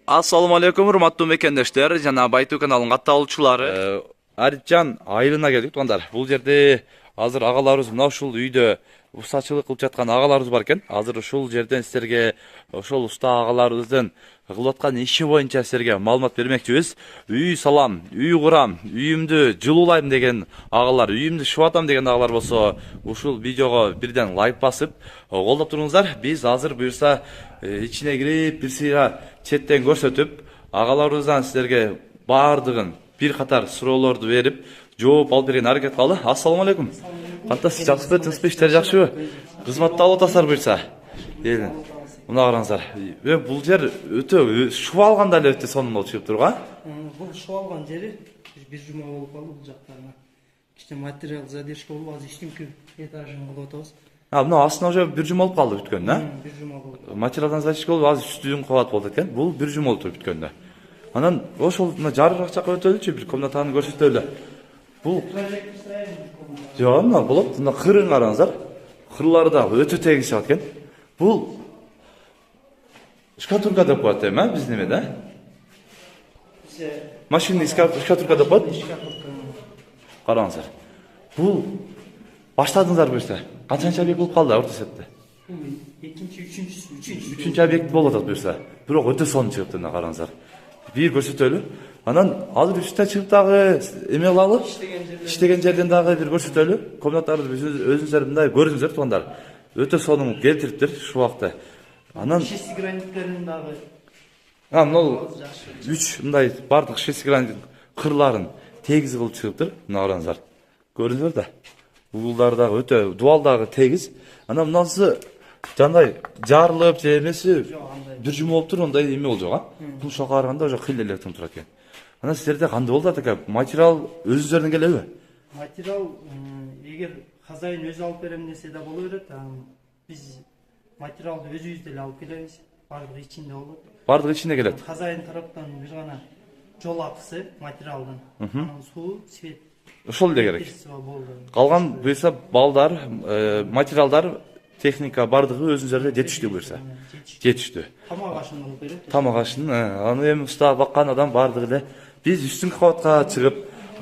Assalamu alaikum, урматтуу мекендештер жана Байтуу каналынын катталуучулары. Аритжан айылына келдик тугандар. Бул жерде азыр агаларыбыз мына ушул үйдө устачылык кылып жаткан агаларыбыз бар экен. Азыр ушул жерден силерге ошол уста агаларыбыздын кылып аткан иши боюнча силерге маалымат бермекчибиз. Үй салам, үй курам, үйүмдү жылуулайм деген агалар, үйүмдү шубатам деген агалар болсо, ушул видеого бирден лайк басып колдоп туруңуздар. Биз азыр буюрса ичине кирип бир сыйга четтен көрсөтүп, агаларыбыздан силерге баардыгын бир катар суроолорду берип, жооп алып берген аракет кылалы. Ассаламу алейкум. Кантасыз, жакшысызбы, тынчпы, иштер жакшыбы? Кызматты алып атасыздар буюрса. Мына караңыздар. Бул жер өтө шубалганда эле өтө сонун болуп чыгып турган. Бул шубалган жери бир жума болуп калды бул жактарына. Кичине материал задержка болуп, азыр иштинки этажын кылып атабыз. Мына астына уже бир жума болуп калды бүткөн, да? Бир жума болду. Материалдан задержка болуп, азыр үстүн кабат болду экен. Бул бир жума болуп бүткөндө. Анан ошол мына жарыраак жакка өтөлүчү, бир комнатаны көрсөтөлү. Бул жок, мына болот. Мына кырын караңыздар. Кырлары да өтө тегиз чыгат экен. Бул шкатурка деп коет эми, биз немеде? Машинный шкатурка деп коет. Караңыздар. Бул баштадыңыздар буюрса. Канчанчы объект болуп калды орто эсепте? Үчүнчү объект болуп атат буюрса. Бирок өтө сонун чыгыптыр, мына караңыздар. Бир көрсөтөлү. Анан азыр үстүнө чыгып дагы эме кылалы. Иштеген жерден дагы бир көрсөтөлү. Комнаталарды өзүңүздөр мындай көрүңүздөр тугандар. Өтө сонун келтириптир ушул убакта. Анан шести граниттерин дагы мына 3 мындай бардык шести гранит кырларын тегиз кылып чыгыптыр. Мына караңыздар. Көрдүңүздөр да. Угулдары дагы өтө дуал дагы тегиз. Анан мынасы жандай жарылып же эмеси бир жума болуптур, ондай эме болжок, а? Бул шока караганда уже кыйла эле турат экен. Анан силерде кандай болуп атат экен? Материал өзүңүздөрдөн келеби? Материал эгер хозяин өзү алып берем десе да боло берет. Биз материалды өзүбүз деле алып келебиз. Бардыгы ичинде болот. Бардыгы ичинде келет. Хозяин тараптан бир гана жол акысы материалдын. Анан суу, свет. Ошол эле керек. Калган буюрса балдар, материалдар, техника бардыгы өзүңүздөрдө жетиштүү буюрса. Жетиштүү. Тамак ашын алып берет. Тамак ашын, аны эми уста баккан адам бардыгы эле. Биз үстүнкү кабатка чыгып,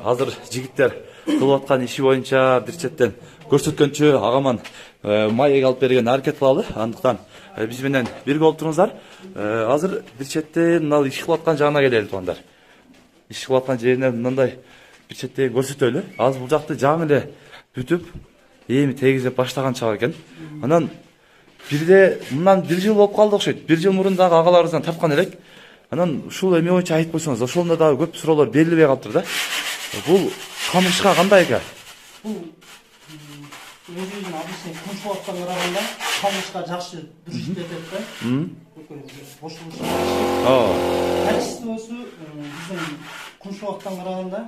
азыр жигиттер кылып аткан иши боюнча бир четтен көрсөткөнчө агаман маек алып берген аракет кылалы. Андыктан биз менен бирге болуп туруңуздар. Азыр бир четтен мына иш кылып аткан жагына келели тугандар. Иш кылып аткан жерине мындай бир четтен көрсөтөлү. Азыр бул жакты жаңы эле бүтүп, эми тегизеп баштаган чак экен. Анан бирде мындан бир жыл болуп калды окшойт. Бир жыл мурун дагы агаларыбыздан тапкан элек. Анан ушул эме боюнча айтып койсоңуз, ошондо дагы көп суроолор берилбей калыптыр да. Бул камышка кандай экен? Бул өзүнүн абысына күн шубаттан караганда камышка жакшы дүрүштүп кетет да. Бошулушу. Качествосу биздин күн шубаттан караганда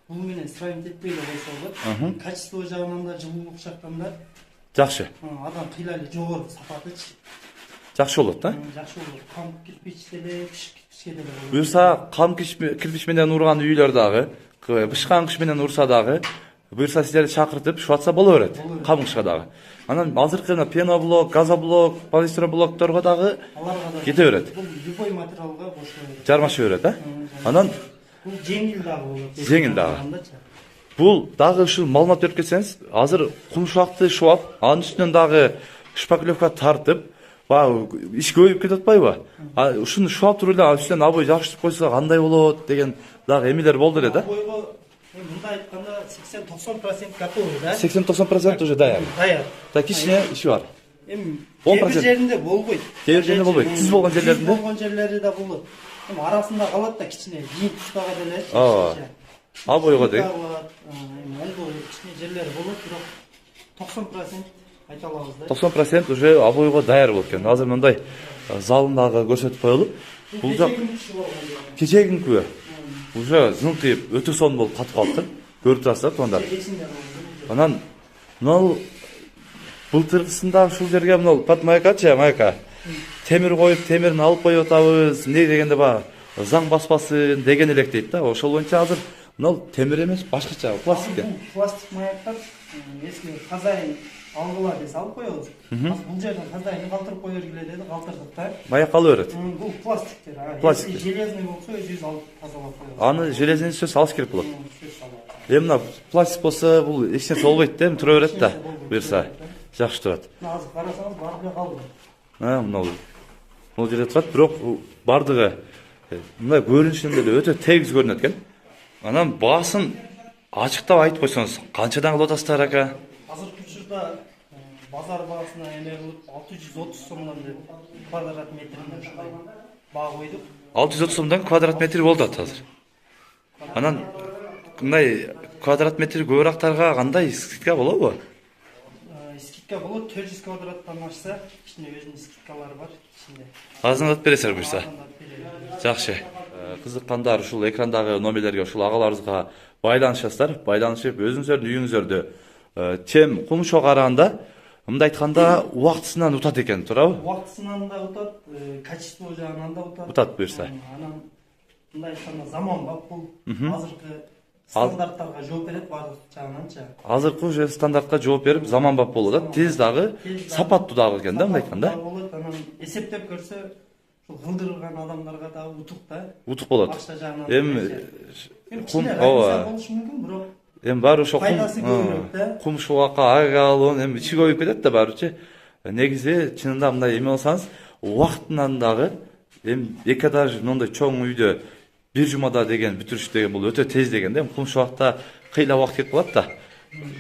бул менен сравнить этпей эле койсо болот. Качество жагынан да, жылуулук жактан да жакшы. Адам кыйла эле жогору сапатычы. Жакшы болот да? Жакшы болот. Кам кирпич деле, кирпичке деле болот. Буюрса кам кирпич менен урган үйлөр дагы, бышкан кыш менен урса дагы, буюрса силерди чакыртып шубатса боло берет. Кам кышка дагы. Анан азыркы пеноблок, газоблок, полистроблокторго дагы кете берет. Бул любой материалга кошулат. Жармаша берет, а? Анан бул жеңил дагы болот. Жеңил дагы. Бул дагы ушул маалымат берип кетсеңиз, азыр кумшакты шубап, анын үстүнөн дагы шпаклевка тартып, иш көбөйүп кетип атпайбы? Ушуну шубап туруп эле үстүнөн обой жабыштырып койсо кандай болот деген дагы эмелер болду эле да. Обойго мындай айтканда 80-90% готовый да. 80-90% уже даяр. Даяр. Да кичине иши бар. Эми 10% жеринде болбойт. Кээ жеринде болбойт. Түз болгон жерлеринде. Болгон жерлери да болот. Эми арасында калат да кичине кийин туштага деле. Обойго дейт. Эми оңдоо кичине жерлери болот, бирок 90% айта алабыз да. 90% уже обойго даяр болот экен. Азыр мындай залындагы көрсөтүп коелу. Бул жак кечегинкү уже зыңтыйып өтө сонун болуп катып калыптыр. Көрүп турасыздар тугандар. Анан мына былтыргысында ушул жерге мына подмаякачы, майка темир коюп, темирин алып коюп атабыз. Эмне дегенде баягы заң баспасын деген элек дейт да. Ошол боюнча азыр мына темир эмес, башкача пластик. Пластик маяктар эски хозяин алгыла десе алып коебуз. Бул жерден хозяин калтырып кое бергиле деди, калтырдык да. Бая кала берет. Бул пластиктер. Пластиктер. Если железный болсо өзүбүз алып тазалап коебуз. Аны железный сөз алыш керек болот. Мына пластик болсо бул эч нерсе болбойт да, тура берет да. Буюрса жакшы турат. Азыр карасаңыз баары калды. Мына бул жерде турат, бирок бардыгы мындай көрүнүшүндө эле өтө тегиз көрүнөт экен. Анан баасын ачыктап айтып койсоңуз, канчадан кылып атасыздар ака? Азыркы учурда базар баасына эме кылып 630 сомдон деп квадрат метрине ушундай баа койдук. 630 сомдон квадрат метр болду азыр. Анан мындай квадрат метр көбүрөөктөргө кандай скидка болобу? Скидка болот, 400 квадраттан ашса, ичинде өзүнүн скидкалары бар ичинде. Азыркы бересиздер буюрса. Жакшы. Кызыккандар ушул экрандагы номерлерге ушул агаларыбызга байланышасыздар. Байланышып өзүңүздөрдүн үйүңүздөрдү чем кумушка караганда мындай айтканда убактысынан утат экен, туурабы? Убактысынан да утат, качество жагынан да утат. Утат буюрса. Анан мындай айтканда заманбап бул. Азыркы стандарттарга жооп берет баардык жагынанчы. Азыркы уже стандартка жооп берип заманбап болот. Тез дагы, сапаттуу дагы экен да мындай айтканда. Болот, анан эсептеп көрсө ушул кылдырган адамдарга да утук да. Утук болот. Акча жагынан. Кум, ооба. Болушу мүмкүн, бирок Баары ошо пайдасы көбүрөөк да. кумшугакка ага алып, ичи көбөйүп кетет да баарычы. Негизи чынында мындай эме болсаңыз, убактынан дагы эки этаж мындай чоң үйдө бир жумада деген бүтүрүш деген бул өтө тез деген да. Кумшугакта кыйла убакыт кетип калат да.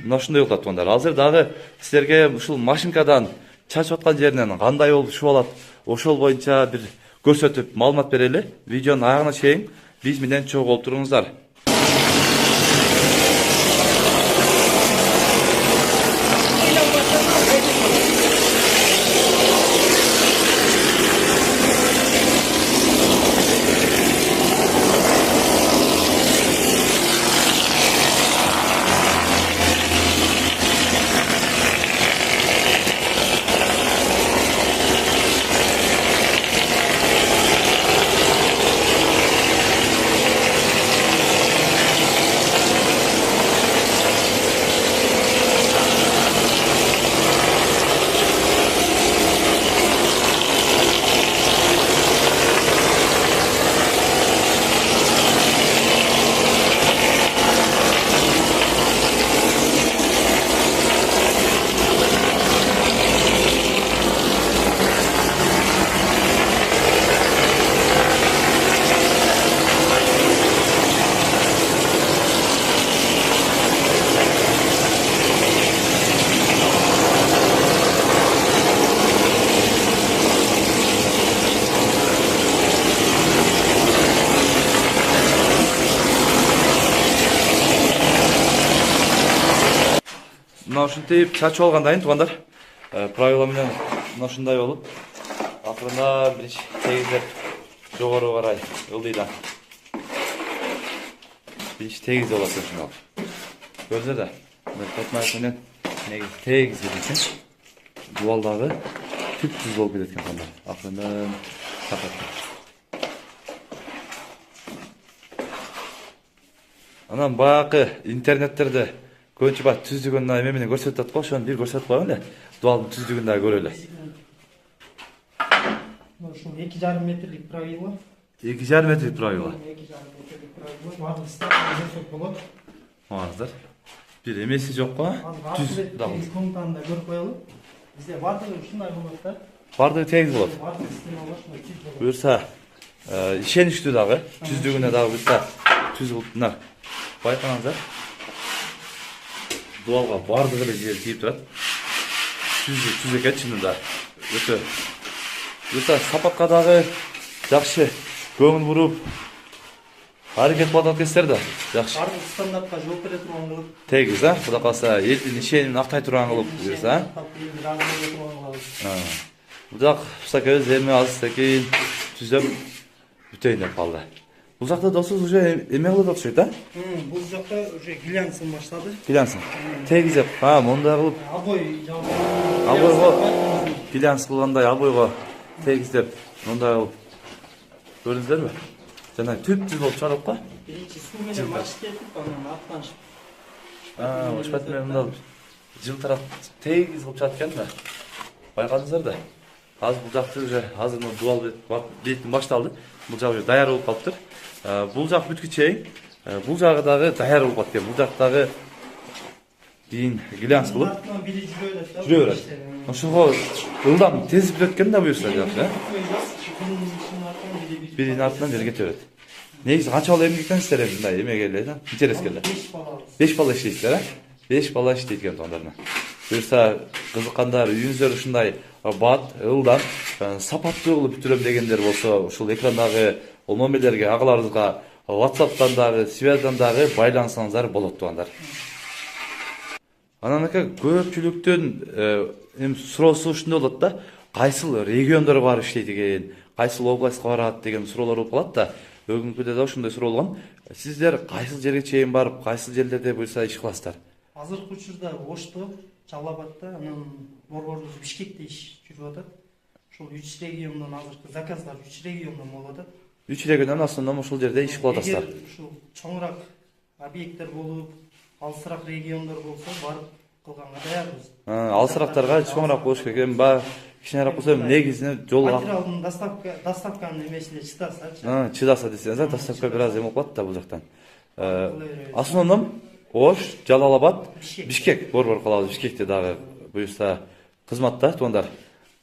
Мына ушундай болуп атат. Азыр дагы силерге ушул машинкадан чачып аткан жеринен кандай болуп чыгып алат, ошол боюнча бир көрсөтүп маалымат берели. Видеонун аягына чейин биз менен чогуу болуп туруңуздар. Мына ушинтип чачып алгандан кийин туугандар, правила менен мына ушундай болуп, акырында биринчи тегиздеп жогору карай ылдыйдан. Биринчи тегиз болот ушундай. Көрдүңөр да, мына токмак менен негизи тегиз экен. Дуал дагы түп-түз болуп кетет экен туугандар. Акырында сапат. Анан баягы интернеттерде көбүнчө бак түздүгүн эме менен көрсөтүп атат го, ошону бир көрсөтүп коелу эле. Дуалдын түздүгүн дагы көрөлү. Ушул 2,5 метрлик правило. 2,5 метрлик правило. 2,5 метрлик правило. Баардык стандартта болот. Маңыздар. Бир эмеси жок го? Түз дагы. Комнатаны көрүп коелу. Бизде баардыгы ушундай болот да. Баардыгы тегиз болот. Баардыгы стеналар ушундай түз болот. Буюрса, ишеничтүү дагы, түздүгүнө дагы буюрса түз болуп мына. Байкаңыздар. Дуалга баардыгы эле жери тийип турат. Түз экен чынында. Өтө. Буюрса сапатка дагы жакшы көңүл буруп аракет кылып аткансыздар да. Жакшы. Баардык стандартка жооп бере турган кылып. Тегиз, Кудай калса, элдин ишенимин актай турган кылып, буюрса. Будак устакөз эми азыр түзөп бүтөйүн деп калды. Бул жакта досуз уже эме кылып атышат да? Бул жакта уже глянцын баштады. Глянцын. Тегизеп, мондай кылып. Обой жабылып. Обойго глянц кылгандай обойго тегизеп, мондай кылып. Көрдүңүздөрбү? Жана түп-түз болуп чыгат го. Биринчи суу менен мачып кетип, анан аттанышып. Ушпат менен мындай жылтырап тегиз кылып жатқан да. Байкадыңыздар да. Азыр бул жакты уже азыр дуал бетин башталды. Бул жак уже даяр болуп калыптыр. Бул жак бүткү чейин бул жагы дагы даяр болуп калат экен. Бул жактагы кийин глянц кылып Артынан бири жүрө жүрө берет. Ошого ылдам тез бүтөт экен да буюрса жакшы. Биринин артынан бири кете берет. Негизи канча бала эмгектенсиздер эми мындай эмеге эле да? Интерес келди. 5 бала иштейсиздер, а? 5 бала иштейт экен тондарына. Буюрса кызыккандар үйүңүздөр ушундай бат, ылдам, сапаттуу кылып бүтүрөм дегендер болсо, ушул экрандагы номерлерге агаларыбызга WhatsApp'тан дагы, связьдан дагы байлансаңыздар болот тугандар. Анан ака көпчүлүктүн эми суроосу ушундай болот да, кайсыл региондорго барып иштейт экен, кайсыл областка барат деген суроолор болуп калат да. Бүгүнкүдө да ошондой суроо болгон. Сиздер кайсыл жерге чейин барып, кайсыл жерлерде буюрса иш кыласыздар? Азыркы учурда Ошто, Жалал Абадта, анан борборубуз Бишкекте иш жүрүп атат. Ошол 3 региондон азыркы заказдар 3 региондон болуп атат. 3 региондон основном ошол жерде иш кылып атасыздар. Эгер ушул чоңураак объекттер болуп, алысыраак региондор болсо барып кылганга даярбыз. Алысырактарга чоңураак болуш керек. Эми баягы кичинераак болсо негизинен жол материалдын доставканын эмесине чыдаса, чыдаса десеңиз, доставка бир аз эме болуп калат да бул жактан. Основном Ош, Жалал Абад, Бишкек, борбор калабыз Бишкекте дагы буюрса кызматта тугандар.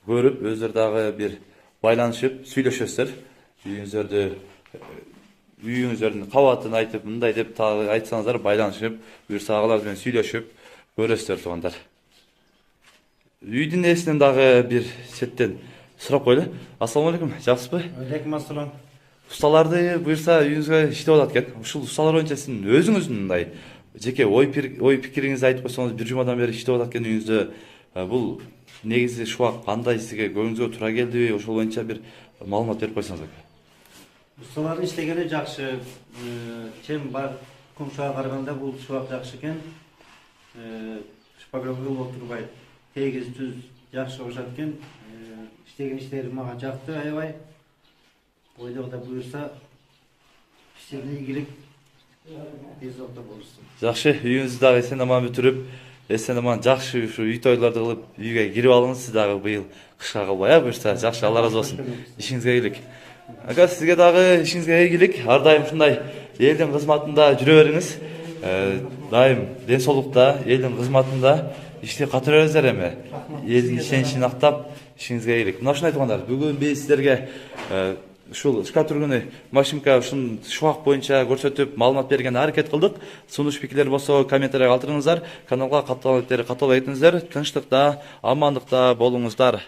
Көрүп, өздөрү дагы бир байланышып, сүйлөшөсүздөр. Үйүңүздөрдүн кабатын айтып, мындай деп айтсаңыздар, байланышып, буюрса агалар менен сүйлөшүп көрөсүздөр тугандар. Үйдүн ээсинен дагы бир сеттен сурап коелу. Ассаламу алейкум, жакшысызбы? Алейкум ассалам. Усталарды буюрса үйүңүзгө иштеп атат экен. Ушул усталар боюнча сиздин өзүңүздүн мындай жеке ой пикириңизди айтып койсоңуз, бир жумадан бери иштеп атат экен үйүңүздө. Бул негизи шубак кандай сизге көңүлүңүзгө туура келдиби? Ошол боюнча бир маалымат берип койсоңуз. Ustaların işlegeni жақсы. Чем бар комшуға қарағанда бұл шуақ жақсы екен. Шпагровый отырбай. Тегіз түз жақсы ошат екен. İşlеген іштері маған жақты аябай. Ойдағыда бұйырса іштеріне игілік тез оқта болырсын. Жақсы, үйіңізді дағы есен аман бүтіріп, есен аман жақсы үй тойларды қылып, үйге кирип алыңыз. Сіз дағы быйыл қышқа қылбай бұйырса жақсы, Алла разы болсын. Ишиңизге ийгилик. Ака, сізге дағы ишиңизге ийгилик. Ардайым ушундай элдин кызматында жүрө бериңиз. Дайым ден соолукта, элдин кызматында иштеп ката бериңиздер эми. Элдин ишеничин актап, ишиңизге ийгилик. Мына ушундай туугандар, бүгүн биз сиздерге ушул шкатургуны машинка ушун шуак боюнча көрсөтүп маалымат берген аракет кылдык. Сунуш пикирлер болсо комментарий калтырыңыздар. Каналга катталып кетиңиздер. Тынчтыкта, амандыкта болуңуздар.